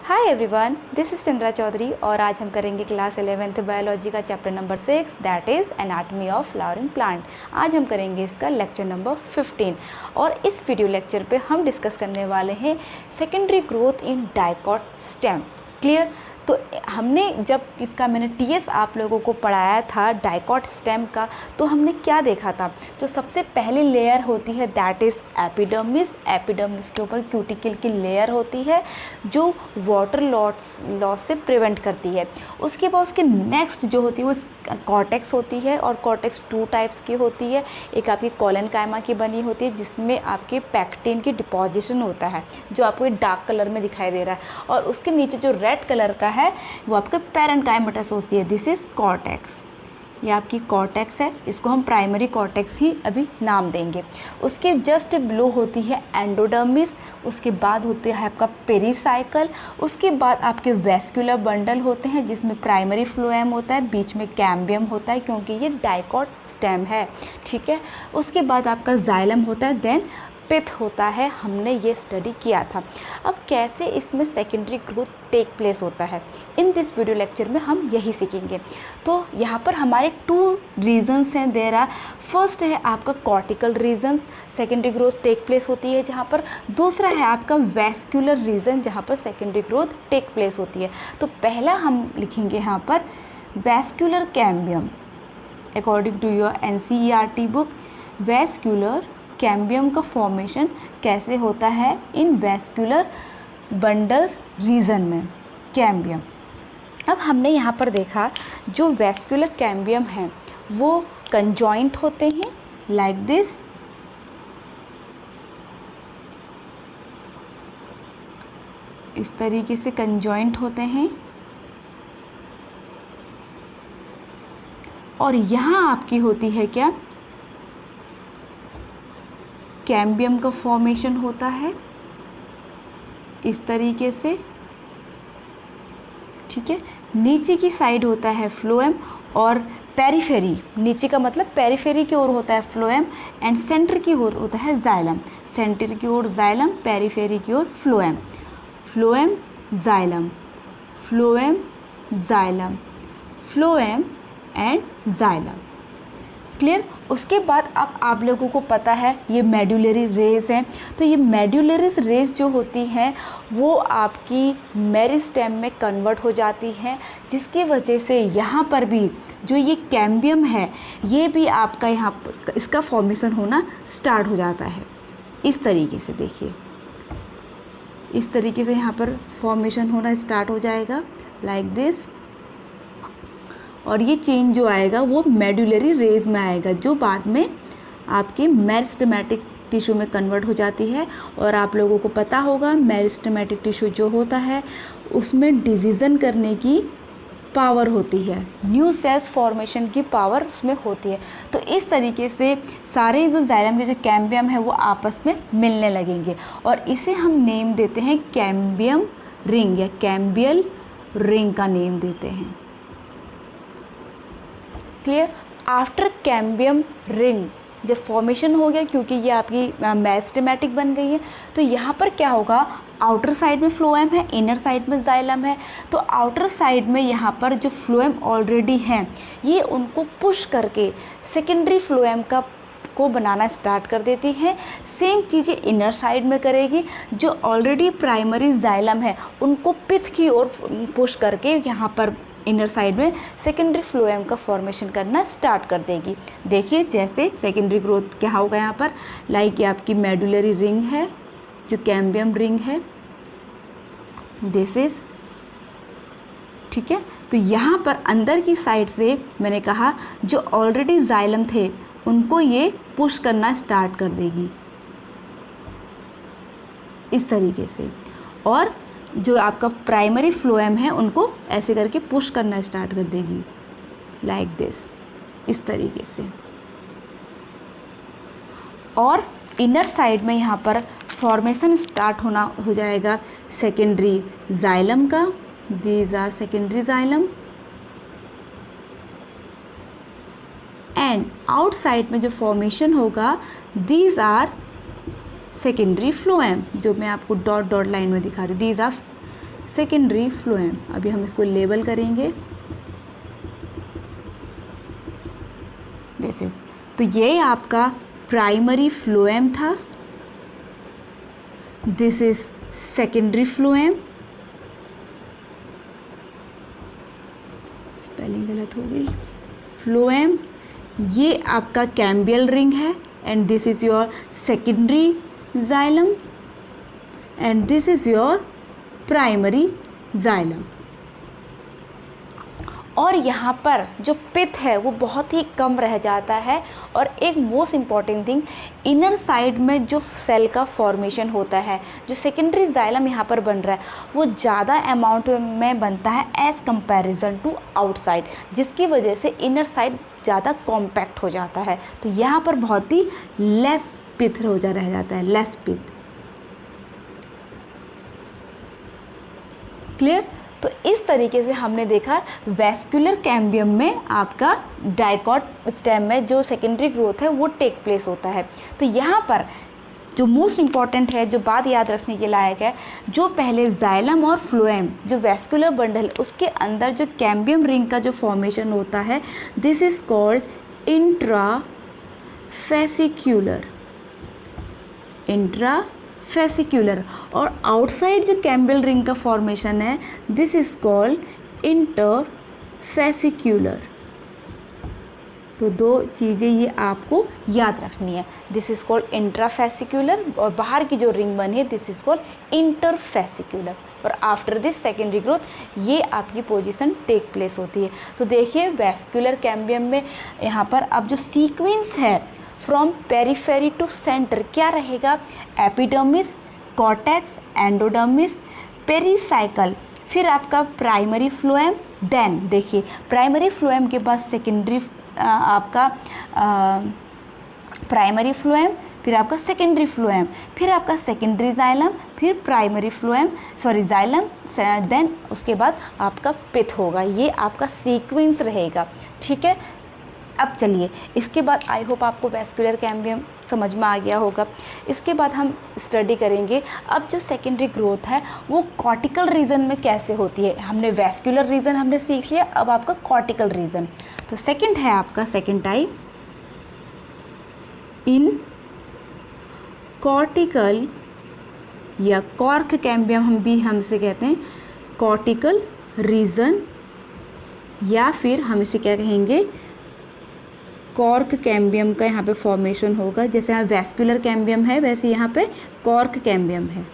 Hi everyone, this is Chandra Chaudhary और आज हम करेंगे क्लास 11th बायोलॉजी का chapter number 6 that is anatomy of flowering plant. आज हम करेंगे इसका लेक्चर नंबर 15 और इस वीडियो लेक्चर पे हम डिस्कस करने वाले हैं secondary growth in dicot stem. Clear? तो हमने जब इसका मैंने टीएस आप लोगों को पढ़ाया था डाइकॉट स्टेम का, तो हमने क्या देखा था। जो सबसे पहली लेयर होती है दैट इज़ एपिडर्मिस। एपिडर्मिस के ऊपर क्यूटिकल की लेयर होती है जो वाटर लॉस से प्रिवेंट करती है। उसके बाद उसके नेक्स्ट जो होती है वो कॉर्टेक्स होती है और कॉर्टेक्स 2 टाइप्स की होती है। एक आपकी कोलेनकाइमा की बनी होती है जिसमें आपके पैक्टिन की डिपॉजिशन होता है जो आपको डार्क कलर में दिखाई दे रहा है, और उसके नीचे जो रेड कलर का है वो आपका पैरेन्काइमेटस है। This is cortex. ये आपकी कॉर्टेक्स है, इसको हम प्राइमरी कॉर्टेक्स ही अभी नाम देंगे। उसके जस्ट बिलो होती है एंडोडर्मिस। उसके बाद होते हैं आपका पेरीसाइकल। उसके बाद आपके वेस्कुलर बंडल होते हैं जिसमें प्राइमरी फ्लोएम होता है, बीच में कैम्बियम होता है क्योंकि ये डाइकॉट स्टेम है। ठीक है। उसके बाद आपका जाइलम होता है, देन पिथ होता है। हमने ये स्टडी किया था। अब कैसे इसमें सेकेंडरी ग्रोथ टेक प्लेस होता है, इन दिस वीडियो लेक्चर में हम यही सीखेंगे। तो यहाँ पर हमारे 2 रीजन्स हैं देयर आर। फर्स्ट है आपका cortical region, secondary growth take place होती है जहाँ पर। दूसरा है आपका वेस्कुलर रीजन जहाँ पर सेकेंडरी ग्रोथ टेक प्लेस होती है। तो पहला हम लिखेंगे यहाँ पर vascular cambium. According to your NCERT book, vascular cambium का फॉर्मेशन कैसे होता है इन वेस्कुलर बंडल्स रीजन में कैम्बियम। अब हमने यहाँ पर देखा जो वेस्कुलर कैम्बियम हैं वो कंजॉइंट होते हैं लाइक दिस। इस तरीके से कंजॉइंट होते हैं, और यहाँ आपकी होती है क्या, कैम्बियम का फॉर्मेशन होता है इस तरीके से। ठीक है। नीचे की साइड होता है फ्लोएम और पेरिफेरी, नीचे का मतलब पेरिफेरी की ओर होता है फ्लोएम एंड सेंटर की ओर होता है जाइलम। सेंटर की ओर जाइलम, पेरिफेरी की ओर phloem. Phloem xylem, phloem xylem, phloem and xylem. Clear? उसके बाद अब आप लोगों को पता है ये मेडुलरी रेज हैं। तो ये मेडुलरी रेज जो होती हैं वो आपकी मेरिस्टेम में कन्वर्ट हो जाती हैं, जिसकी वजह से यहाँ पर भी जो ये कैम्बियम है ये भी आपका यहाँ इसका फॉर्मेशन होना स्टार्ट हो जाता है। इस तरीके से देखिए, इस तरीके से यहाँ पर फॉर्मेशन होना स्टार्ट हो जाएगा लाइक दिस। और ये चेंज जो आएगा वो मेडुलरी रेज में आएगा जो बाद में आपके मेरिस्टेमेटिक टिश्यू में कन्वर्ट हो जाती है। और आप लोगों को पता होगा मेरिस्टेमेटिक टिश्यू जो होता है उसमें डिवीज़न करने की पावर होती है, न्यू सेल्स फॉर्मेशन की पावर उसमें होती है। तो इस तरीके से सारे जो जाइलम के जो कैम्बियम है वो आपस में मिलने लगेंगे और इसे हम नेम देते हैं कैम्बियम रिंग या कैम्बियल रिंग का नेम देते हैं। क्लियर? आफ्टर कैम्बियम रिंग जब फॉर्मेशन हो गया, क्योंकि ये आपकी मेरिस्टेमेटिक बन गई है, तो यहाँ पर क्या होगा, आउटर साइड में फ्लोएम है, इनर साइड में जाइलम है। तो आउटर साइड में यहाँ पर जो फ्लोएम ऑलरेडी हैं ये उनको पुश करके सेकेंडरी फ्लोएम का को बनाना स्टार्ट कर देती हैं। सेम चीज़ें इनर साइड में करेगी, जो ऑलरेडी प्राइमरी जाइलम है उनको पिथ की ओर पुश करके यहाँ पर इनर साइड में सेकेंडरी फ्लोएम का फॉर्मेशन करना स्टार्ट कर देगी। देखिए जैसे सेकेंडरी ग्रोथ क्या होगा यहाँ पर, लाइक ये आपकी मेडुलरी रिंग है जो कैम्बियम रिंग है, दिस इज। ठीक है। तो यहाँ पर अंदर की साइड से मैंने कहा जो ऑलरेडी जाइलम थे उनको ये पुश करना स्टार्ट कर देगी इस तरीके से, और जो आपका प्राइमरी फ्लोएम है उनको ऐसे करके पुश करना स्टार्ट कर देगी लाइक दिस, इस तरीके से। और इनर साइड में यहाँ पर फॉर्मेशन स्टार्ट होना हो जाएगा सेकेंडरी जाइलम का। These are secondary xylem and outside में जो फॉर्मेशन होगा दीज आर सेकेंडरी फ्लोएम, जो मैं आपको डॉट डॉट लाइन में दिखा रही हूँ। These are secondary phloem. अभी हम इसको लेबल करेंगे, दिस इज, तो ये आपका प्राइमरी फ्लोएम था, this is secondary phloem, spelling गलत हो गई, फ्लोएम, ये आपका कैम्बियल रिंग है and this is your secondary xylem and this is your primary xylem. और यहाँ पर जो पिथ है वो बहुत ही कम रह जाता है। और एक most important thing, inner side में जो सेल का फॉर्मेशन होता है, जो सेकेंडरी जाइलम यहाँ पर बन रहा है, वो ज़्यादा अमाउंट में बनता है एज़ कंपैरिजन टू आउटसाइड, जिसकी वजह से इनर साइड ज़्यादा कॉम्पैक्ट हो जाता है। तो यहाँ पर बहुत ही लेस पिथ रह जाता है, लेस पिथ। क्लियर? तो इस तरीके से हमने देखा वैस्कुलर कैम्बियम में आपका डाइकॉट स्टेम में जो सेकेंडरी ग्रोथ है वो टेक प्लेस होता है। तो यहाँ पर जो मोस्ट इम्पॉर्टेंट है, जो बात याद रखने के लायक है, जो पहले जाइलम और फ्लोएम जो वैस्कुलर बंडल उसके अंदर जो कैम्बियम रिंग का जो फॉर्मेशन होता है, दिस इज कॉल्ड इंट्राफेसिक्यूलर, इंट्राफेसिक्यूलर। और आउटसाइड जो कैम्बियल रिंग का फॉर्मेशन है, दिस इज कॉल्ड इंटरफेसिक्यूलर। तो दो चीज़ें ये आपको याद रखनी है, दिस इज कॉल्ड इंट्राफेसिक्यूलर, और बाहर की जो रिंग बनी है दिस इज कॉल्ड इंटरफेसिक्यूलर। और आफ्टर दिस सेकेंडरी ग्रोथ ये आपकी पोजीशन टेक प्लेस होती है। तो देखिए वैस्कुलर कैम्बियम में यहाँ पर अब जो सीक्वेंस है फ्रॉम पेरिफेरी टू सेंटर क्या रहेगा, एपिडर्मिस, कॉर्टेक्स, एंडोडर्मिस, पेरिसाइकल, फिर आपका प्राइमरी फ्लोएम, देन देखिए प्राइमरी फ्लोएम के बाद सेकेंडरी आपका प्राइमरी फ्लोएम, फिर आपका सेकेंडरी फ्लोएम, फिर आपका सेकेंडरी जाइलम, फिर प्राइमरी फ्लोएम जाइलम, देन उसके बाद आपका पिथ होगा। ये आपका सीक्वेंस रहेगा, ठीक है। अब चलिए इसके बाद आई होप आपको वैस्कुलर कैम्बियम समझ में आ गया होगा। इसके बाद हम स्टडी करेंगे अब जो सेकेंडरी ग्रोथ है वो कॉर्टिकल रीजन में कैसे होती है। हमने वैस्कुलर रीजन हमने सीख लिया, अब आपका कॉर्टिकल रीजन। तो सेकेंड है आपका सेकेंड टाइप इन कॉर्टिकल या कॉर्क कैम्बियम हम इसे कहते हैं कॉर्टिकल रीजन, या फिर हम इसे क्या कहेंगे कॉर्क कैम्बियम का यहाँ पे फॉर्मेशन होगा। जैसे यहाँ वैस्कुलर कैम्बियम है वैसे यहाँ पे कॉर्क कैम्बियम है।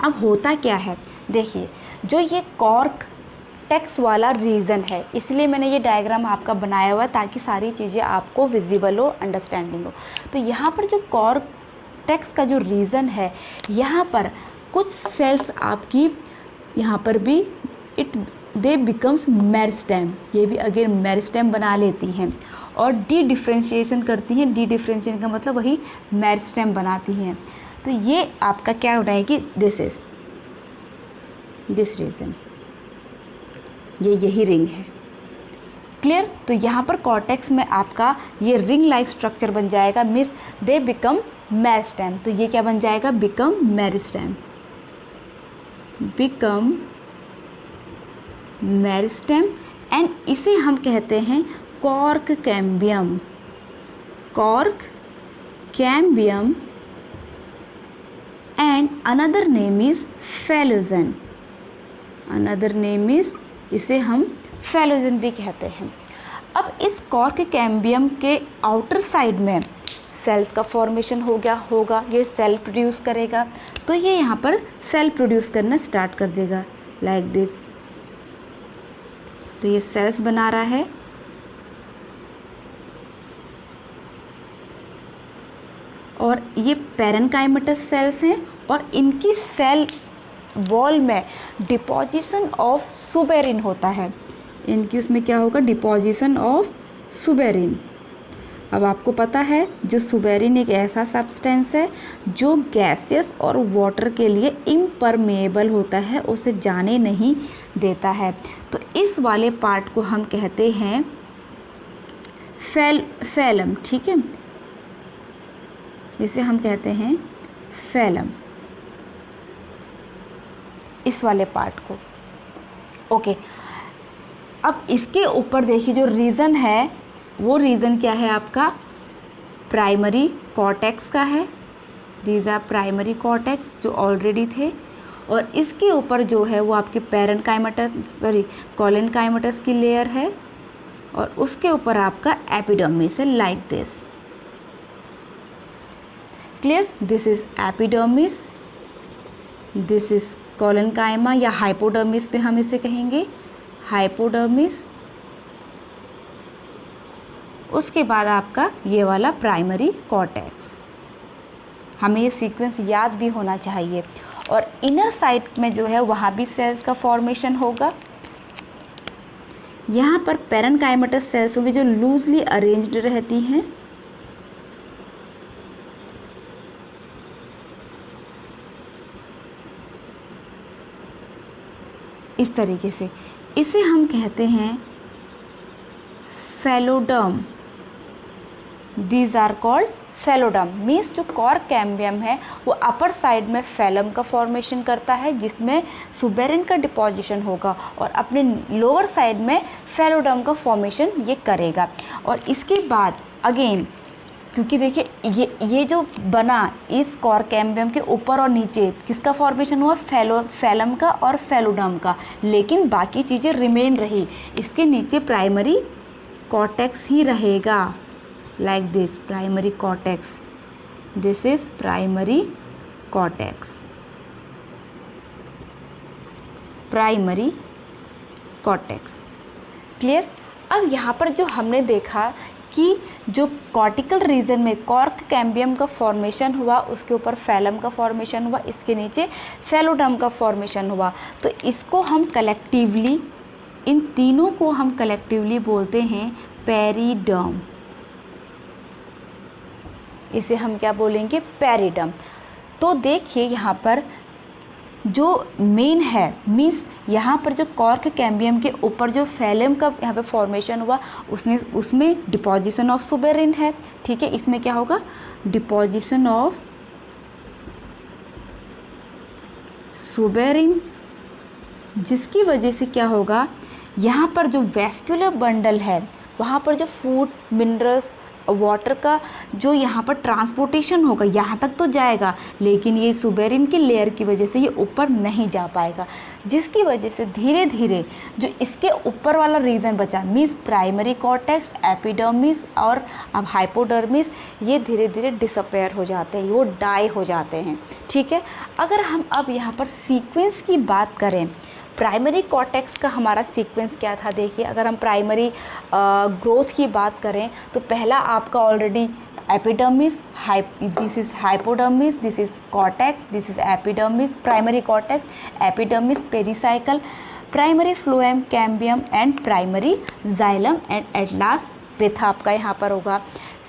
अब होता क्या है, देखिए जो ये कॉर्क टेक्स वाला रीजन है, इसलिए मैंने ये डायग्राम आपका बनाया हुआ ताकि सारी चीज़ें आपको विजिबल हो, अंडरस्टैंडिंग हो। तो यहाँ पर जो कॉर्क टेक्स का जो रीजन है, यहाँ पर कुछ सेल्स आपकी यहाँ पर भी दे बिकम्स मेरिस्टेम, ये भी अगेन मेरिस्टेम बना लेती हैं और डी डिफ्रेंशिएशन करती हैं। डी डिफ्रेंशिएशन का मतलब वही मेरिस्टेम बनाती हैं। तो ये आपका क्या हो रहा है कि दिस रीजन, ये यही रिंग है। क्लियर? तो यहाँ पर कॉर्टेक्स में आपका ये रिंग लाइक स्ट्रक्चर बन जाएगा, मीन्स दे बिकम मेरिस्टेम। तो ये क्या बन जाएगा, become meristem, become meristem, and इसे हम कहते हैं cork cambium, cork cambium, and another name is phellogen, another name is, इसे हम फेलोजन भी कहते हैं। अब इस कॉर्क कैम्बियम के आउटर साइड में सेल्स का फॉर्मेशन होगा, ये सेल प्रोड्यूस करेगा। तो ये यहाँ पर सेल प्रोड्यूस करना स्टार्ट कर देगा लाइक दिस। तो ये सेल्स बना रहा है और ये पैरेन्काइमेटस सेल्स हैं और इनकी सेल वॉल में डिपोजिशन ऑफ सुबेरिन होता है। इनकी उसमें क्या होगा, डिपोजिशन ऑफ सुबेरिन। अब आपको पता है जो सुबेरिन एक ऐसा सब्सटेंस है जो गैसियस और वाटर के लिए इम्परमेएबल होता है, उसे जाने नहीं देता है। तो इस वाले पार्ट को हम कहते हैं फैलम, ठीक है, इसे हम कहते हैं फैलम। इस वाले पार्ट को। ओके, अब इसके ऊपर देखिए जो रीजन है वो रीजन क्या है आपका प्राइमरी कॉर्टेक्स का है। दीज आर प्राइमरी कॉर्टेक्स जो ऑलरेडी थे, और इसके ऊपर जो है वो आपके कॉलेनकाइमेटस की लेयर है, और उसके ऊपर आपका एपिडर्मिस है like this. Clear? This is epidermis, this is collenchyma या हाइपोडर्मिस पे हम इसे कहेंगे, हाइपोडर्मिस। उसके बाद आपका ये वाला प्राइमरी कॉर्टेक्स। हमें ये सीक्वेंस याद भी होना चाहिए। और इनर साइड में जो है वहाँ भी सेल्स का फॉर्मेशन होगा। यहाँ पर पेरेन्काइमेटस सेल्स होंगे जो लूजली अरेंज्ड रहती हैं। इस तरीके से इसे हम कहते हैं phelloderm. These are called phelloderm. Means जो कॉर्क कैम्बियम है वो अपर साइड में फेलम का फॉर्मेशन करता है जिसमें सुबेरिन का डिपोजिशन होगा, और अपने लोअर साइड में फेलोडर्म का फॉर्मेशन ये करेगा। और इसके बाद अगेन क्योंकि देखिए ये जो बना इस कॉर्क कैम्बियम के ऊपर और नीचे किसका फॉर्मेशन हुआ, फेलम का और फेलोडर्म का, लेकिन बाकी चीज़ें रिमेन रही। इसके नीचे प्राइमरी कॉर्टेक्स ही रहेगा like this, primary cortex. This is primary cortex, primary cortex. Clear? अब यहाँ पर जो हमने देखा कि जो कॉर्टिकल रीजन में कॉर्क कैम्बियम का फॉर्मेशन हुआ, उसके ऊपर फेलम का फॉर्मेशन हुआ, इसके नीचे फेलोडर्म का फॉर्मेशन हुआ, तो इसको हम कलेक्टिवली, इन तीनों को हम कलेक्टिवली बोलते हैं पेरिडर्म। इसे हम क्या बोलेंगे, पेरिडर्म। तो देखिए यहाँ पर जो मेन है, मीन्स यहाँ पर जो कॉर्क कैम्बियम के ऊपर जो फेलम का यहाँ पे फॉर्मेशन हुआ उसमें डिपोजिशन ऑफ सुबेरिन है। ठीक है, इसमें क्या होगा, डिपोजिशन ऑफ सुबेरिन, जिसकी वजह से क्या होगा, यहाँ पर जो वैस्कुलर बंडल है वहाँ पर जो फूड, मिनरल्स, वाटर का जो यहाँ पर ट्रांसपोर्टेशन होगा यहाँ तक तो जाएगा, लेकिन ये सुबेरिन की लेयर की वजह से ये ऊपर नहीं जा पाएगा, जिसकी वजह से धीरे धीरे जो इसके ऊपर वाला रीजन बचा, मीन्स प्राइमरी कॉर्टेक्स, एपिडर्मिस और अब हाइपोडर्मिस, ये धीरे धीरे डिसअपेयर हो जाते हैं, वो डाई हो जाते हैं। ठीक है, अगर हम अब यहाँ पर सीक्वेंस की बात करें, प्राइमरी कॉर्टेक्स का हमारा सीक्वेंस क्या था, देखिए अगर हम प्राइमरी ग्रोथ की बात करें तो पहला आपका already epidermis, this is hypodermis, this is cortex, this is epidermis, primary cortex, epidermis, pericycle, primary phloem, cambium and primary xylem, and at last pith आपका यहाँ पर होगा।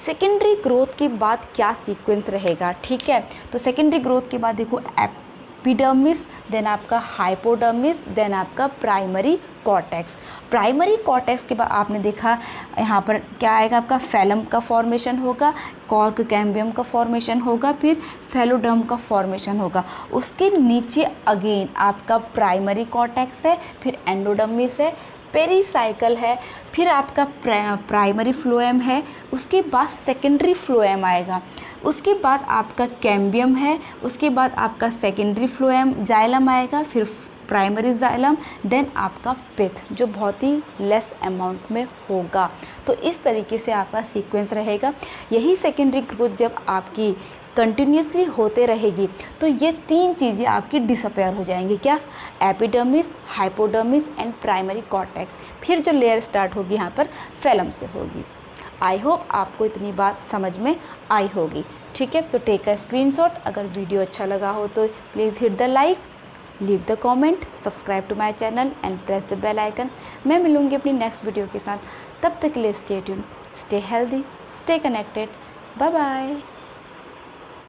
सेकेंडरी ग्रोथ के बाद क्या सीक्वेंस रहेगा, ठीक है, तो सेकेंडरी ग्रोथ के बाद देखो एपिडर्मिस, देन आपका हाइपोडर्मिस, देन आपका प्राइमरी कॉर्टेक्स। प्राइमरी कॉर्टेक्स के बाद आपने देखा यहाँ पर क्या आएगा, आपका फेलम का फॉर्मेशन होगा, कॉर्क कैम्बियम का फॉर्मेशन होगा, फिर फेलोडर्म का फॉर्मेशन होगा। उसके नीचे अगेन आपका प्राइमरी कॉर्टेक्स है, फिर एंडोडर्मिस है, पेरिसाइकल है, फिर आपका प्राइमरी फ्लोएम है, उसके बाद सेकेंडरी फ्लोएम आएगा, उसके बाद आपका कैम्बियम है, उसके बाद आपका सेकेंडरी फ्लोएम जाइलम आएगा, फिर प्राइमरी जाइलम, देन आपका पिथ जो बहुत ही लेस अमाउंट में होगा। तो इस तरीके से आपका सीक्वेंस रहेगा। यही सेकेंडरी ग्रोथ जब आपकी कंटिन्यूसली होते रहेगी तो ये तीन चीज़ें आपकी डिसअपेयर हो जाएंगी, क्या, epidermis, hypodermis and primary cortex. फिर जो लेयर स्टार्ट होगी यहाँ पर फेलम से होगी। आई होप आपको इतनी बात समझ में आई होगी। ठीक है, तो टेक अ स्क्रीनशॉट। अगर वीडियो अच्छा लगा हो तो please hit the like, leave the comment, subscribe to my channel and press the bell icon. मैं मिलूँगी अपनी नेक्स्ट वीडियो के साथ, तब तक के लिए stay tune, stay healthy, stay connected, bye bye.